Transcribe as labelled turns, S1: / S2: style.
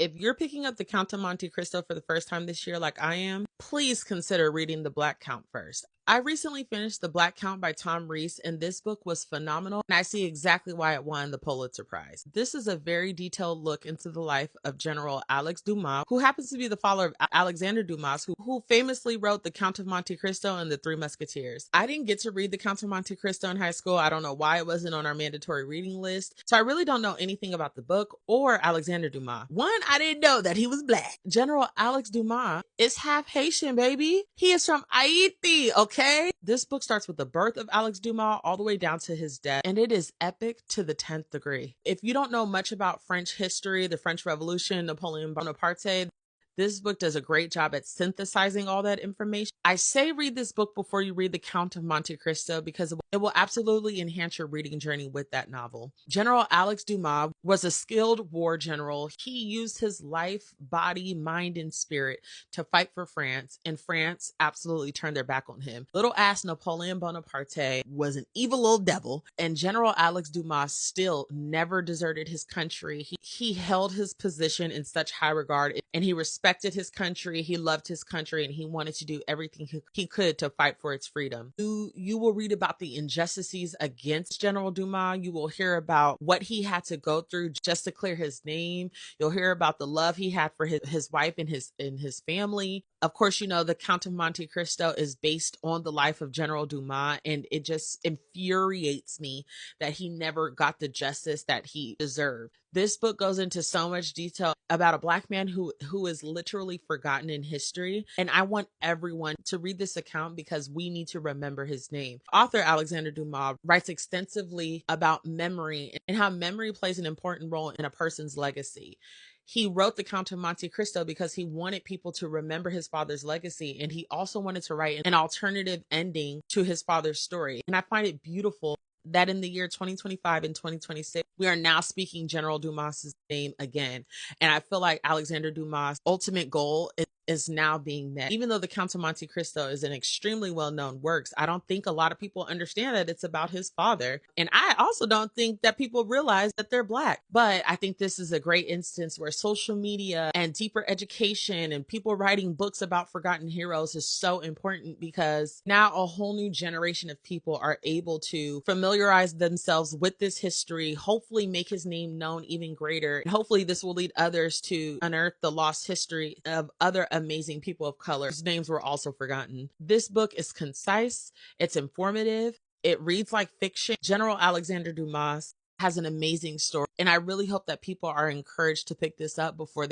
S1: If you're picking up The Count of Monte Cristo for the first time this year, like I am, please consider reading The Black Count first. I recently finished The Black Count by Tom Rees, and this book was phenomenal, and I see exactly why it won the Pulitzer Prize. This is a very detailed look into the life of General Alex Dumas, who happens to be the father of Alexander Dumas, who famously wrote The Count of Monte Cristo and The Three Musketeers. I didn't get to read The Count of Monte Cristo in high school. I don't know why it wasn't on our mandatory reading list, so I really don't know anything about the book or Alexander Dumas. One, I didn't know that he was black. General Alex Dumas is half Haitian, baby. He is from Haiti, okay? This book starts with the birth of Alex Dumas all the way down to his death, and it is epic to the 10th degree. If you don't know much about French history, the French Revolution, Napoleon Bonaparte, this book does a great job at synthesizing all that information. I say read this book before you read The Count of Monte Cristo because it will absolutely enhance your reading journey with that novel. General Alex Dumas was a skilled war general. He used his life, body, mind, and spirit to fight for France, and France absolutely turned their back on him. Little ass Napoleon Bonaparte was an evil little devil, and General Alex Dumas still never deserted his country. He held his position in such high regard, and he respected his country, he loved his country, and he wanted to do everything he could to fight for its freedom. You will read about the injustices against General Dumas. You will hear about what he had to go through just to clear his name. You'll hear about the love he had for his wife and his family. Of course, you know, The Count of Monte Cristo is based on the life of General Dumas, and it just infuriates me that he never got the justice that he deserved. This book goes into so much detail about a Black man who is literally forgotten in history, and I want everyone to read this account because we need to remember his name. Author Alexander Dumas writes extensively about memory and how memory plays an important role in a person's legacy. He wrote The Count of Monte Cristo because he wanted people to remember his father's legacy, and he also wanted to write an alternative ending to his father's story. And I find it beautiful that in the year 2025 and 2026, we are now speaking General Dumas's name again. And I feel like Alexander Dumas' ultimate goal is now being met. Even though The Count of Monte Cristo is an extremely well-known work, I don't think a lot of people understand that it's about his father. And I also don't think that people realize that they're Black. But I think this is a great instance where social media and deeper education and people writing books about forgotten heroes is so important, because now a whole new generation of people are able to familiarize themselves with this history, hopefully make his name known even greater. And hopefully this will lead others to unearth the lost history of other amazing people of color whose names were also forgotten. This book is concise, it's informative, it reads like fiction. General Alexander Dumas has an amazing story, and I really hope that people are encouraged to pick this up before they